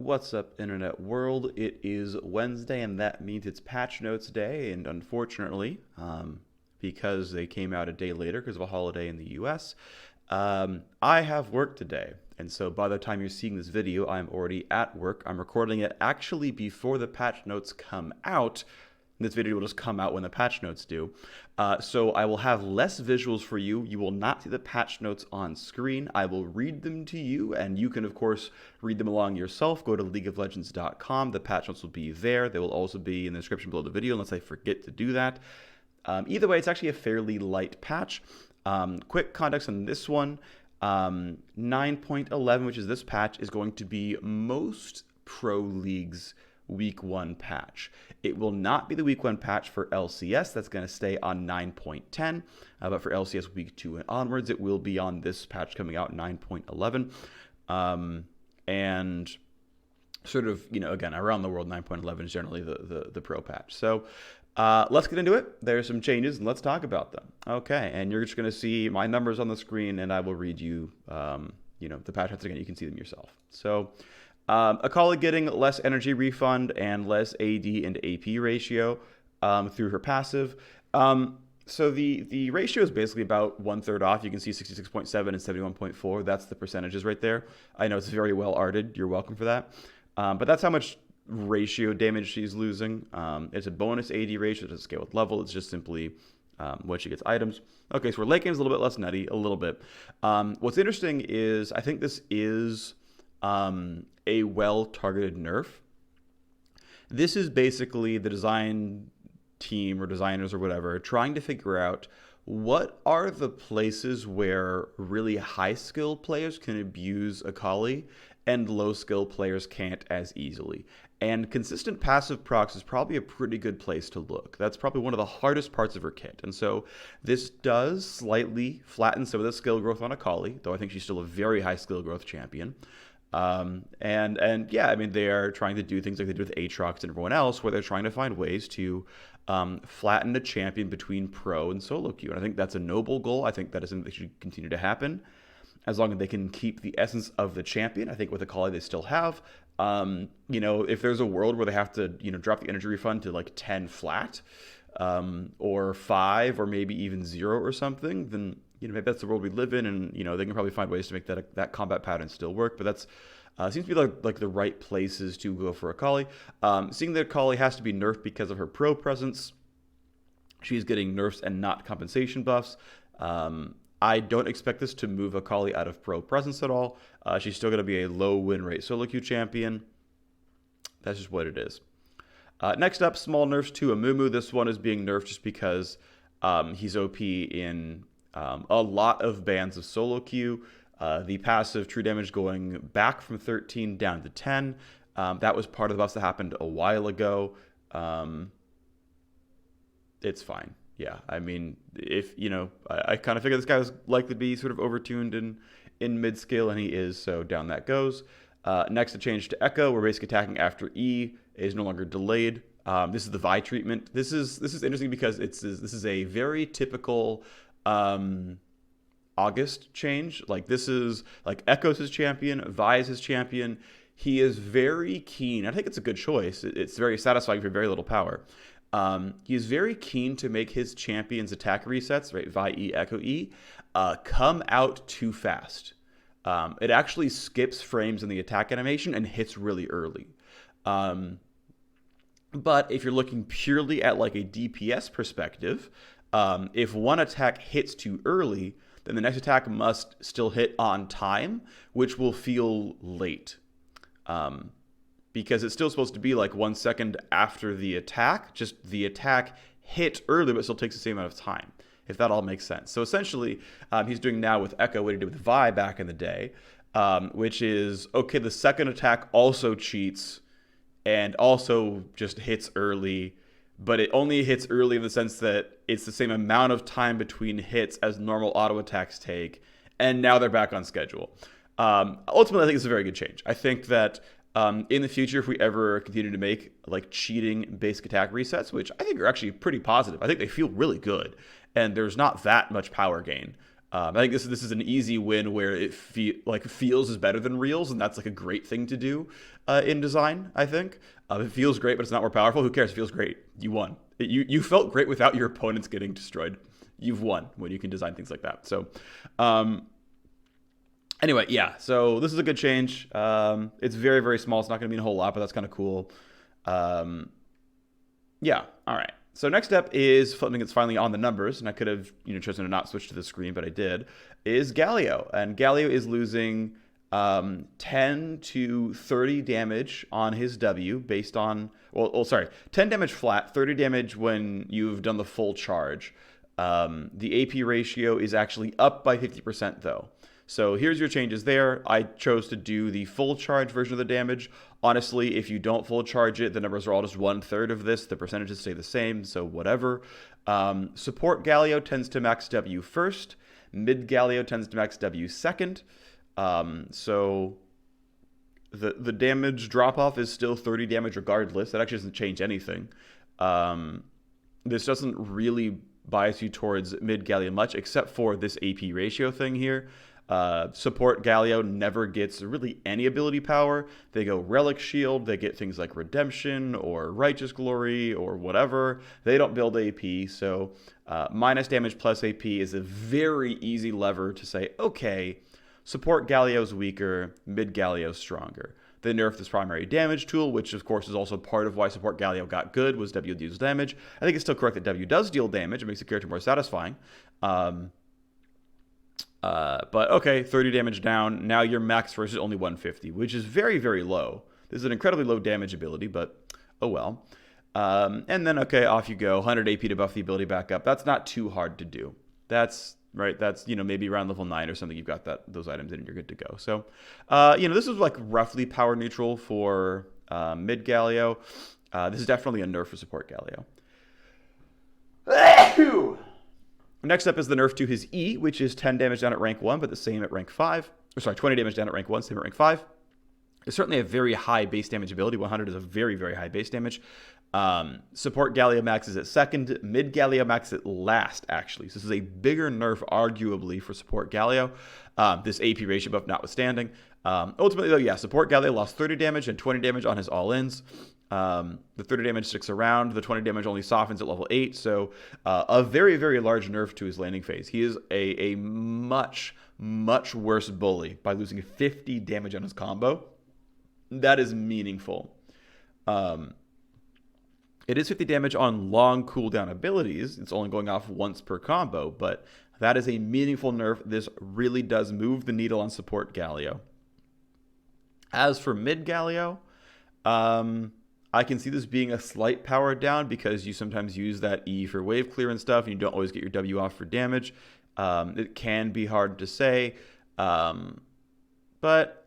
What's up, internet world? It is Wednesday, and that means it's patch notes day. And unfortunately, because they came out a day later because of a holiday in the US, I have work today. And so by the time you're seeing this video, I'm already at work. I'm recording it actually before the patch notes come out. This video will just come out when the patch notes do. So I will have less visuals for you. You will not see the patch notes on screen. I will read them to you, and you can, of course, read them along yourself. Go to leagueoflegends.com. The patch notes will be there. They will also be in the description below the video, unless I forget to do that. Either way, it's actually a fairly light patch. Quick context on this one. 9.11, which is this patch, is going to be most pro leagues' week 1 patch. It will not be the week 1 patch for LCS. That's going to stay on 9.10. But for LCS week 2 and onwards, it will be on this patch coming out, 9.11. And sort of, again, around the world, 9.11 is generally the pro patch. So let's get into it. There's some changes, and let's talk about them. Okay, and you're just going to see my numbers on the screen, and I will read you, the patch notes again. You can see them yourself. So Akali getting less energy refund and less AD and AP ratio through her passive. So the ratio is basically about 1/3 off. You can see 66.7 and 71.4. That's the percentages right there. I know it's very well arted. You're welcome for that. But that's how much ratio damage she's losing. It's a bonus AD ratio. It doesn't scale with level. It's just simply what she gets items. Okay, so her late game is a little bit less nutty, a little bit. What's interesting is I think this is a well-targeted nerf. This is basically the design team or designers or whatever trying to figure out what are the places where really high-skill players can abuse Akali and low-skill players can't as easily. And consistent passive procs is probably a pretty good place to look. That's probably one of the hardest parts of her kit. And so this does slightly flatten some of the skill growth on Akali, though I think she's still a very high skill growth champion. And yeah, I mean, they are trying to do things like they did with Aatrox and everyone else, where they're trying to find ways to flatten a champion between pro and solo queue. And I think that's a noble goal. I think that is something that should continue to happen as long as they can keep the essence of the champion. I think with Akali they still have. If there's a world where they have to, drop the energy refund to like 10 flat, or 5, or maybe even 0 or something, then maybe that's the world we live in, and they can probably find ways to make that combat pattern still work. But that's seems to be like the right places to go for Akali. Seeing that Akali has to be nerfed because of her pro presence, she's getting nerfs and not compensation buffs. I don't expect this to move Akali out of pro presence at all. She's still going to be a low win rate solo queue champion. That's just what it is. Next up, small nerfs to Amumu. This one is being nerfed just because he's OP in a lot of bans of solo queue. The passive true damage going back from 13 down to 10. That was part of the buffs that happened a while ago. It's fine. Yeah, I mean, if, I kind of figured this guy was likely to be sort of overtuned in mid-skill, and he is, so down that goes. Next, a change to Echo, where basic attacking after E is no longer delayed. This is the Vi treatment. This is interesting because this is a very typical August change. Like, this is, like, Echo's his champion, Vi is his champion. He is very keen. I think it's a good choice. It's very satisfying for very little power. He is very keen to make his champion's attack resets, right, Vi E, Echo E, come out too fast. It actually skips frames in the attack animation and hits really early. But if you're looking purely at like a DPS perspective, if one attack hits too early, then the next attack must still hit on time, which will feel late. Because it's still supposed to be like 1 second after the attack, just the attack hit early, but still takes the same amount of time, if that all makes sense. So essentially, he's doing now with Echo what he did with Vi back in the day, which is, okay, the second attack also cheats and also just hits early, but it only hits early in the sense that it's the same amount of time between hits as normal auto attacks take, and now they're back on schedule. Ultimately, I think it's a very good change. I think that in the future, if we ever continue to make like cheating basic attack resets, which I think are actually pretty positive, I think they feel really good, and there's not that much power gain. I think this is an easy win where it feels is better than reals, and that's like a great thing to do in design. I think it feels great, but it's not more powerful. Who cares? It feels great. You won. You felt great without your opponents getting destroyed. You've won when you can design things like that. So, anyway, yeah. So this is a good change. It's very, very small. It's not going to mean a whole lot, but that's kind of cool. Yeah. All right. So next up is something that's finally on the numbers, and I could have chosen to not switch to the screen, but I did, is Galio. And Galio is losing 10 to 30 damage on his W based on, 10 damage flat, 30 damage when you've done the full charge. The AP ratio is actually up by 50% though. So here's your changes there. I chose to do the full charge version of the damage. Honestly, if you don't full charge it, the numbers are all just 1/3 of this. The percentages stay the same, so whatever. Support Galio tends to max W first. Mid Galio tends to max W second. So the damage drop-off is still 30 damage regardless. That actually doesn't change anything. This doesn't really bias you towards mid Galio much, except for this AP ratio thing here. Support Galio never gets really any ability power. They go Relic Shield, they get things like Redemption or Righteous Glory or whatever. They don't build AP, so minus damage plus AP is a very easy lever to say, okay, support Galio's weaker, mid Galio's stronger. They nerfed this primary damage tool, which of course is also part of why support Galio got good, was W deals damage. I think it's still correct that W does deal damage. It makes the character more satisfying. But okay, 30 damage down. Now your max versus only 150, which is very, very low. This is an incredibly low damage ability, but oh well. And then, okay, off you go. 100 AP to buff the ability back up. That's not too hard to do. That's right. That's, maybe around level 9 or something. You've got those items in and you're good to go. So, this is like roughly power neutral for mid Galio. This is definitely a nerf for support Galio. Next up is the nerf to his E, which is 10 damage down at rank 1, but the same at rank 5. 20 damage down at rank 1, same at rank 5. It's certainly a very high base damage ability. 100 is a very, very high base damage. Support Galio maxes at second. Mid Galio maxes at last, actually. So this is a bigger nerf, arguably, for support Galio. This AP ratio buff notwithstanding. Ultimately, though, yeah, support Galio lost 30 damage and 20 damage on his all-ins. The 30 damage sticks around. The 20 damage only softens at level 8. So a very, very large nerf to his landing phase. He is a much, much worse bully by losing 50 damage on his combo. That is meaningful. It is 50 damage on long cooldown abilities. It's only going off once per combo, but that is a meaningful nerf. This really does move the needle on support Galio. As for mid Galio, I can see this being a slight power down because you sometimes use that E for wave clear and stuff, and you don't always get your W off for damage. It can be hard to say, but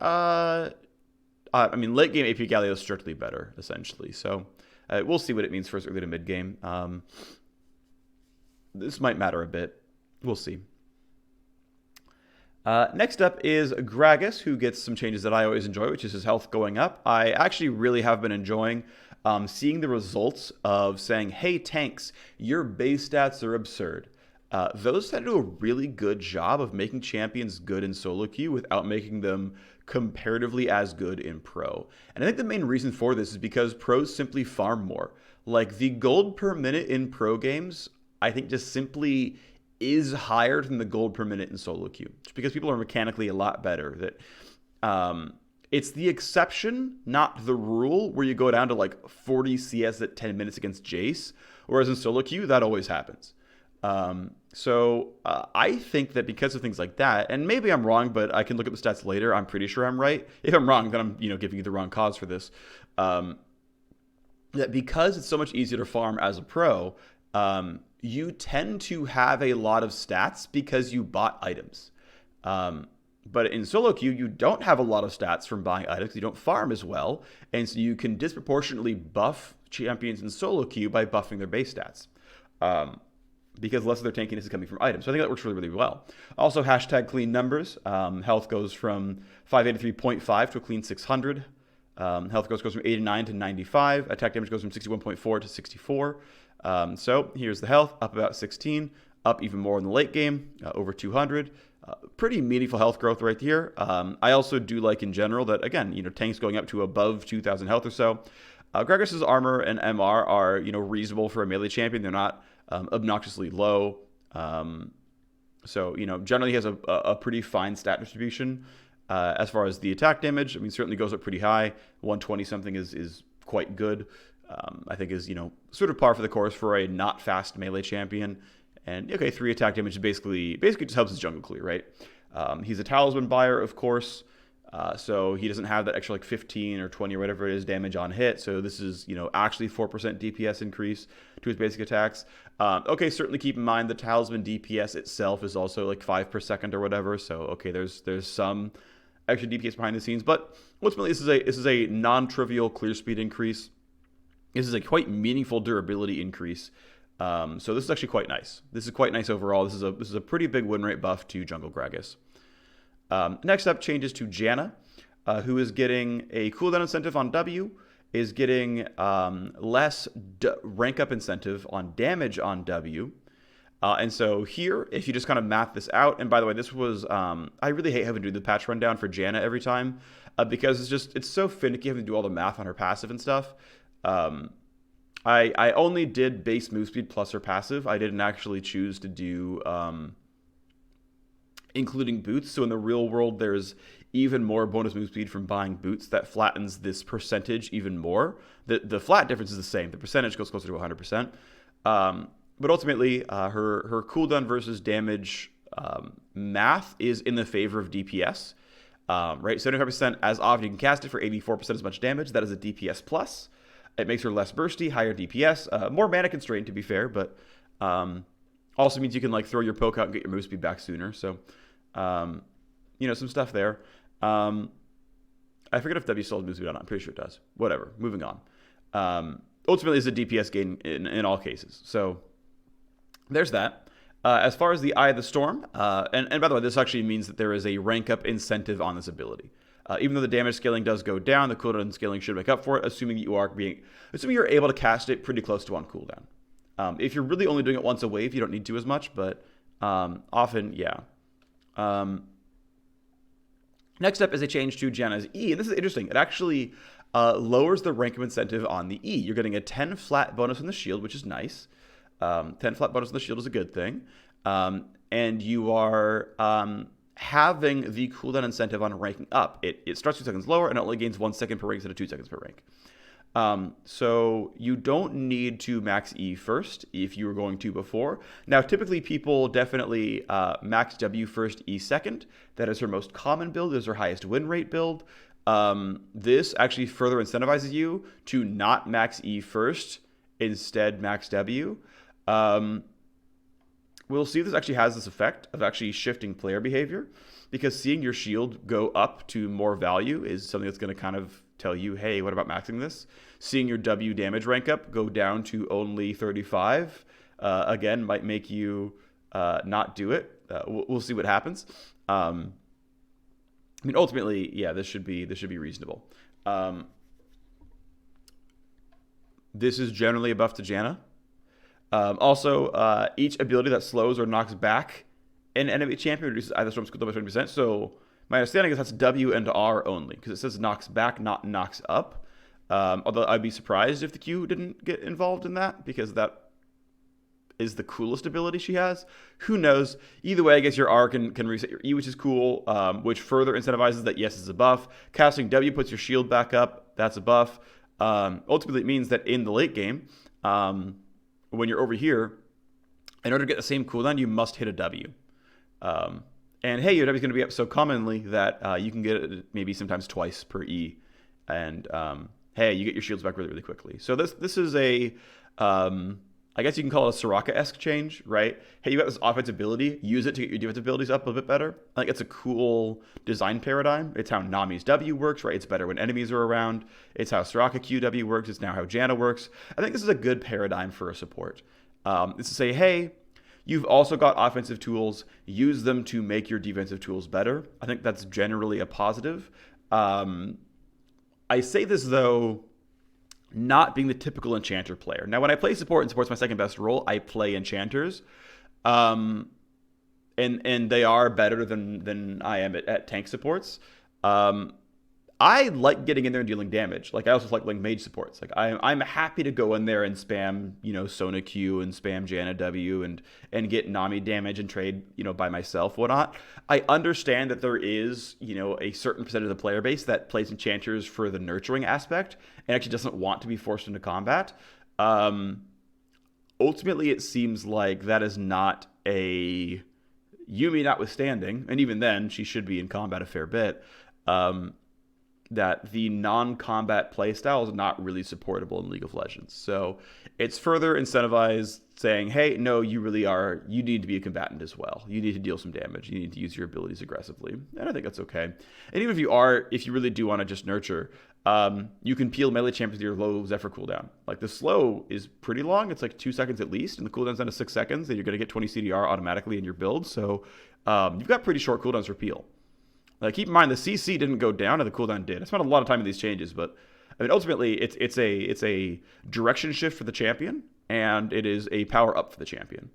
late game AP Galio is strictly better, essentially. So we'll see what it means for us early to mid game. This might matter a bit. We'll see. Next up is Gragas, who gets some changes that I always enjoy, which is his health going up. I actually really have been enjoying seeing the results of saying, hey, tanks, your base stats are absurd. Those tend to do a really good job of making champions good in solo queue without making them comparatively as good in pro. And I think the main reason for this is because pros simply farm more. Like, the gold per minute in pro games, I think just simply is higher than the gold per minute in solo queue. Just because people are mechanically a lot better. That it's the exception, not the rule, where you go down to like 40 CS at 10 minutes against Jayce. Whereas in solo queue, that always happens. So I think that because of things like that, and maybe I'm wrong, but I can look at the stats later. I'm pretty sure I'm right. If I'm wrong, then I'm giving you the wrong cause for this. That because it's so much easier to farm as a pro, you tend to have a lot of stats because you bought items. But in solo queue, you don't have a lot of stats from buying items. You don't farm as well. And so you can disproportionately buff champions in solo queue by buffing their base stats. Because less of their tankiness is coming from items. So I think that works really, really well. Also, hashtag clean numbers. Health goes from 583.5 to a clean 600. Health goes from 89 to 95. Attack damage goes from 61.4 to 64. So here's the health, up about 16. up even more in the late game, over 200. Pretty meaningful health growth right here. I also do like in general that, again, tanks going up to above 2,000 health or so. Gragas' armor and MR are, reasonable for a melee champion. They're not obnoxiously low. So, generally he has a pretty fine stat distribution. As far as the attack damage, I mean, certainly goes up pretty high. 120 something is quite good. I think is, sort of par for the course for a not fast melee champion. And, okay, 3 attack damage basically just helps his jungle clear, right? He's a talisman buyer, of course. So he doesn't have that extra 15 or 20 or whatever it is damage on hit. So this is, actually 4% DPS increase to his basic attacks. Okay, certainly keep in mind the talisman DPS itself is also 5 per second or whatever. So, okay, there's some extra DPS behind the scenes. But ultimately, this is a non-trivial clear speed increase. This is a quite meaningful durability increase. So this is actually quite nice. This is quite nice overall. This is a pretty big win rate buff to Jungle Gragas. Next up, changes to Janna, who is getting a cooldown incentive on W, is getting less rank up incentive on damage on W. And so here, if you just kind of math this out, and by the way, this was, I really hate having to do the patch rundown for Janna every time, because it's so finicky having to do all the math on her passive and stuff. I only did base move speed plus her passive. I didn't actually choose to do including boots. So in the real world, there's even more bonus move speed from buying boots that flattens this percentage even more. The flat difference is the same. The percentage goes closer to 100%. But ultimately, her cooldown versus damage math is in the favor of DPS. Right, 75% as often you can cast it for 84% as much damage. That is a DPS plus. It makes her less bursty, higher DPS, more mana constrained to be fair, but also means you can throw your poke out and get your move speed back sooner. So, some stuff there. I forget if W still has move speed on. I'm pretty sure it does. Whatever. Moving on. Ultimately, it's a DPS gain in all cases. So there's that. As far as the Eye of the Storm, and by the way, this actually means that there is a rank up incentive on this ability. Even though the damage scaling does go down, the cooldown scaling should make up for it, assuming you're able to cast it pretty close to on cooldown. If you're really only doing it once a wave, you don't need to as much, but often, yeah. Next up is a change to Janna's E, and this is interesting. It actually lowers the rank of incentive on the E. You're getting a 10 flat bonus on the shield, which is nice. 10 flat bonus on the shield is a good thing. And you are having the cooldown incentive on ranking up. It starts 2 seconds lower and it only gains 1 second per rank instead of 2 seconds per rank. So you don't need to max E first if you were going to before. Now, typically people definitely max W first, E second. That is her most common build. It is her highest win rate build. This actually further incentivizes you to not max E first, instead max W. We'll see if this actually has this effect of actually shifting player behavior, because seeing your shield go up to more value is something that's going to kind of tell you, hey, what about maxing this? Seeing your W damage rank up go down to only 35, again, might make you not do it. We'll see what happens. Ultimately, yeah, this should be reasonable. This is generally a buff to Janna. Also, each ability that slows or knocks back an enemy champion reduces either storm's cooldown by 20%. So my understanding is that's W and R only, because it says knocks back, not knocks up. Although I'd be surprised if the Q didn't get involved in that, because that is the coolest ability she has. Who knows? Either way, I guess your R can reset your E, which is cool, which further incentivizes that, yes, it's a buff. Casting W puts your shield back up. That's a buff. Ultimately, it means that in the late game, when you're over here, in order to get the same cooldown, you must hit a W. And hey, your W is going to be up so commonly that you can get it maybe sometimes twice per E. And hey, you get your shields back really, really quickly. So this is a, I guess you can call it a Soraka-esque change, right? Hey, you got this offensive ability, use it to get your defensive abilities up a little bit better. I think it's a cool design paradigm. It's how Nami's W works, right? It's better when enemies are around. It's how Soraka QW works. It's now how Janna works. I think this is a good paradigm for a support. It's to say, hey, you've also got offensive tools. Use them to make your defensive tools better. I think that's generally a positive. I say this, though, not being the typical enchanter player. Now, when I play support, and support's my second best role, I play enchanters. And they are better than I am at tank supports. I like getting in there and dealing damage. Like I also like mage supports. Like I'm happy to go in there and spam, Sona Q and spam Janna W and get Nami damage and trade, by myself, whatnot. I understand that there is, a certain percentage of the player base that plays enchanters for the nurturing aspect and actually doesn't want to be forced into combat. Ultimately, it seems like that is not a Yumi notwithstanding, and even then, she should be in combat a fair bit. That the non-combat playstyle is not really supportable in League of Legends. So it's further incentivized saying, hey, no, you need to be a combatant as well. You need to deal some damage. You need to use your abilities aggressively. And I think that's okay. And even if you really do want to just nurture, you can peel melee champions with your low Zephyr cooldown. Like the slow is pretty long. It's like 2 seconds at least, and the cooldown's down to 6 seconds, and you're going to get 20 CDR automatically in your build. So you've got pretty short cooldowns for peel. Keep in mind the CC didn't go down and the cooldown did. I spent a lot of time in these changes, but I mean ultimately it's a direction shift for the champion, and it is a power up for the champion.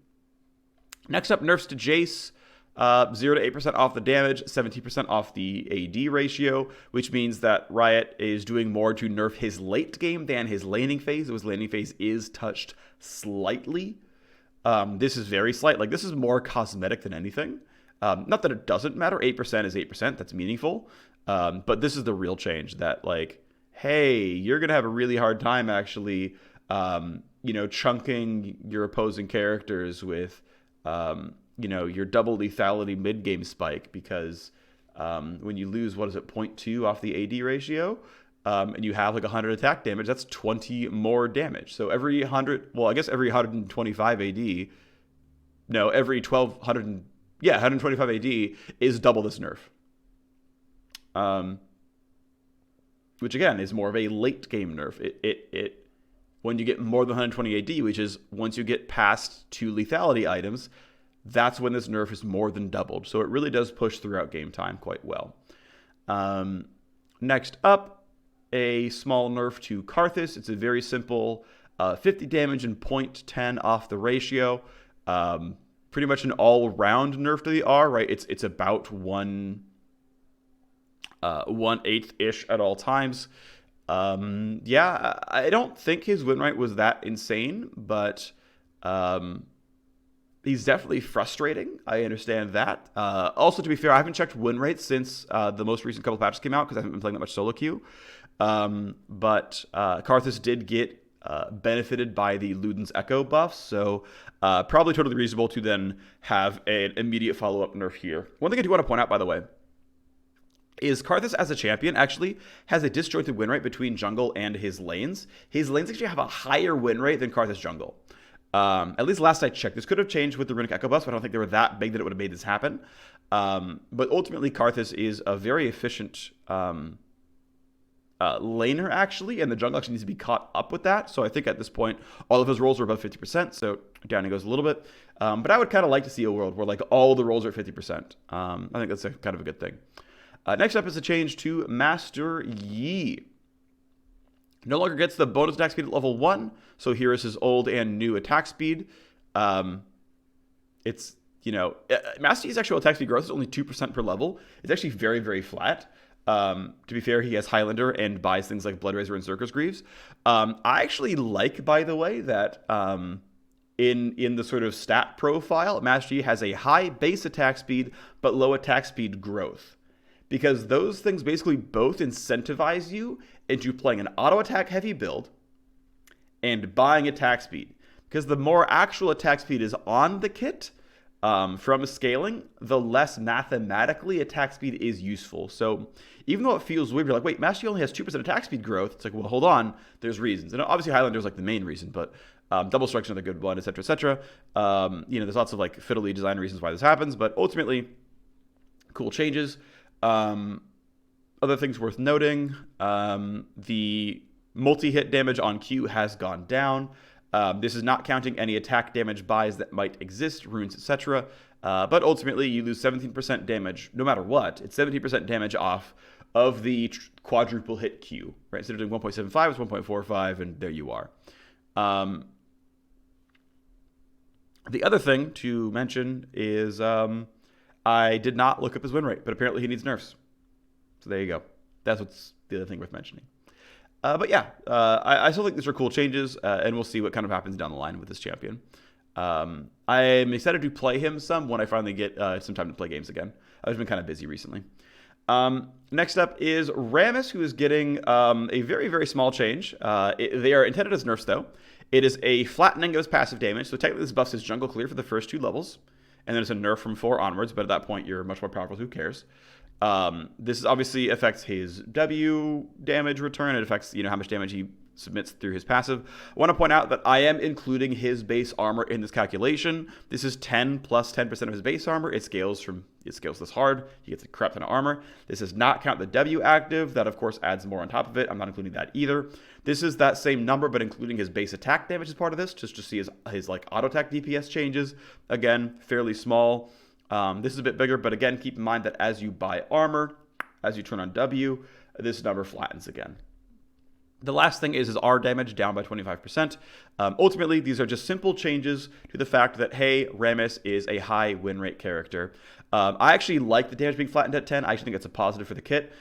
Next up, nerfs to Jayce. 0 to 8% off the damage, 17% off the AD ratio, which means that Riot is doing more to nerf his late game than his laning phase. His laning phase is touched slightly. This is very slight. This is more cosmetic than anything. Not that it doesn't matter. 8% is 8%. That's meaningful. But this is the real change that, hey, you're going to have a really hard time actually, chunking your opposing characters with, your double lethality mid-game spike because when you lose, 0.2 off the AD ratio, and you have 100 attack damage, that's 20 more damage. So every 125 AD, no, every 125 AD is double this nerf. Which again is more of a late game nerf. It when you get more than 120 AD, which is once you get past 2 lethality items, that's when this nerf is more than doubled. So it really does push throughout game time quite well. Next up, a small nerf to Karthus. It's a very simple 50 damage and 0.10 off the ratio. Pretty much an all-round nerf to the R, right? It's about 1/8-ish at all times. I don't think his win rate was that insane, but he's definitely frustrating. I understand that. Also, to be fair, I haven't checked win rates since the most recent couple patches came out because I haven't been playing that much solo queue. But Karthus did get benefited by the Luden's Echo buffs, so probably totally reasonable to then have an immediate follow-up nerf here. One thing I do want to point out, by the way, is Karthus as a champion actually has a disjointed win rate between jungle and his lanes. His lanes actually have a higher win rate than Karthus jungle. At least last I checked. This could have changed with the Runic Echo buffs, but I don't think they were that big that it would have made this happen. But ultimately, Karthus is a very efficient laner, actually, and the jungle actually needs to be caught up with that. So I think at this point, all of his rolls are above 50%, so down he goes a little bit. But I would kind of like to see a world where all the rolls are at 50%. I think that's kind of a good thing. Next up is a change to Master Yi. No longer gets the bonus attack speed at level 1, so here is his old and new attack speed. It's, Master Yi's actual attack speed growth is only 2% per level. It's actually very, very flat. To be fair, he has Highlander and buys things like Blood Razor and Circus Greaves. I actually like, by the way, that in the sort of stat profile, Master Yi has a high base attack speed, but low attack speed growth. Because those things basically both incentivize you into playing an auto attack heavy build and buying attack speed. Because the more actual attack speed is on the kit from scaling, the less mathematically attack speed is useful. So even though it feels weird, you're like, wait, Master Yi only has 2% attack speed growth. It's like, well, hold on, there's reasons. And obviously Highlander is the main reason, but double strike's another good one, etc., etc. There's lots of fiddly design reasons why this happens, but ultimately, cool changes. Other things worth noting, the multi-hit damage on Q has gone down. This is not counting any attack damage buys that might exist, runes, etc. But ultimately, you lose 17% damage no matter what. It's 17% damage off of the quadruple hit Q, right? Instead of doing 1.75, it's 1.45, and there you are. The other thing to mention is I did not look up his win rate, but apparently he needs nerfs. So there you go. That's what's the other thing worth mentioning. But yeah, I still think these are cool changes, and we'll see what kind of happens down the line with this champion. I'm excited to play him some when I finally get some time to play games again. I've been kind of busy recently. Next up is Rammus, who is getting a very, very small change. They are intended as nerfs, though. It is a flattening of his passive damage, so technically this buffs his jungle clear for the first 2 levels, and then it's a nerf from 4 onwards, but at that point you're much more powerful, who cares? This obviously affects his W damage return. It affects, how much damage he submits through his passive. I want to point out that I am including his base armor in this calculation. This is 10 plus 10% of his base armor. It scales this hard. He gets a crap ton of armor. This does not count the W active. That, of course, adds more on top of it. I'm not including that either. This is that same number, but including his base attack damage as part of this, just to see his like auto attack DPS changes. Again, fairly small. This is a bit bigger, but again, keep in mind that as you buy armor, as you turn on W, this number flattens again. The last thing is his R damage down by 25%. Ultimately, these are just simple changes to the fact that, hey, Rammus is a high win rate character. I actually like the damage being flattened at 10. I actually think it's a positive for the kit,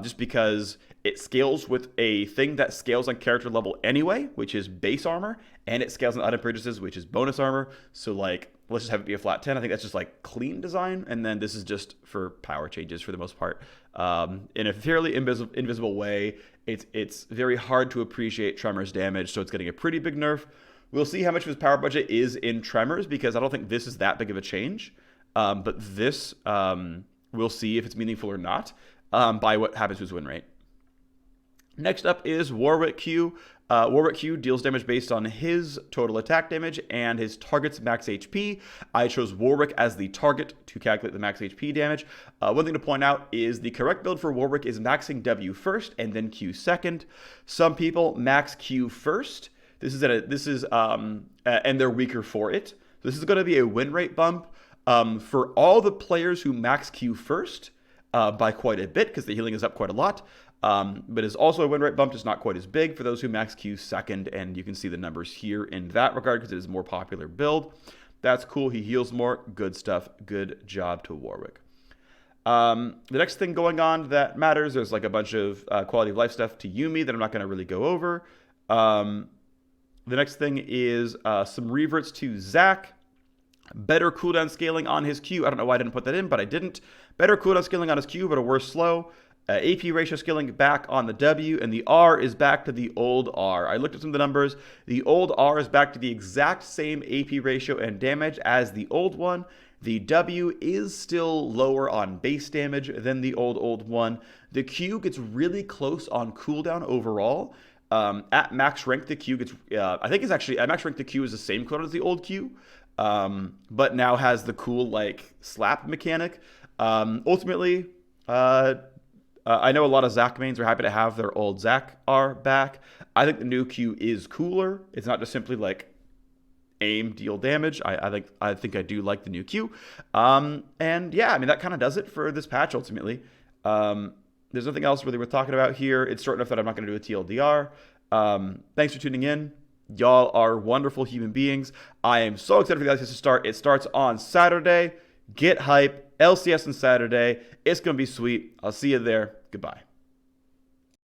just because it scales with a thing that scales on character level anyway, which is base armor, and it scales on item purchases, which is bonus armor. So, like, let's just have it be a flat 10. I think that's just, like, clean design, and then this is just for power changes for the most part. In a fairly invisible way, it's very hard to appreciate Tremor's damage, so it's getting a pretty big nerf. We'll see how much of his power budget is in Tremors, because I don't think this is that big of a change. But this, we'll see if it's meaningful or not by what happens to his win rate. Next up is Warwick Q. Warwick Q deals damage based on his total attack damage and his target's max HP. I chose Warwick as the target to calculate the max HP damage. One thing to point out is the correct build for Warwick is maxing W first and then Q second. Some people max Q first. And they're weaker for it. So this is going to be a win rate bump for all the players who max Q first by quite a bit, because the healing is up quite a lot. But is also a win rate bump, just not quite as big for those who max Q second, and you can see the numbers here in that regard because it is a more popular build. That's cool. He heals more. Good stuff. Good job to Warwick. The next thing going on that matters, there's like a bunch of quality of life stuff to Yuumi that I'm not going to really go over. The next thing is some reverts to Zac. Better cooldown scaling on his Q. I don't know why I didn't put that in, but I didn't. Better cooldown scaling on his Q, but a worse slow. AP ratio scaling back on the W, and the R is back to the old R. I looked at some of the numbers. The old R is back to the exact same AP ratio and damage as the old one. The W is still lower on base damage than the old one. The Q gets really close on cooldown overall. At max rank, the Q gets, I think it's actually, at max rank, the Q is the same cooldown as the old Q, but now has the cool, like, slap mechanic. Ultimately, I know a lot of Zac mains are happy to have their old Zac R back. I think the new Q is cooler. It's not just simply like aim, deal damage. I think I do like the new Q. And yeah, I mean, that kind of does it for this patch ultimately. There's nothing else really worth talking about here. It's short enough that I'm not going to do a TLDR. Thanks for tuning in. Y'all are wonderful human beings. I am so excited for the LCS to start. It starts on Saturday. Get hype. LCS on Saturday. It's going to be sweet. I'll see you there. Goodbye.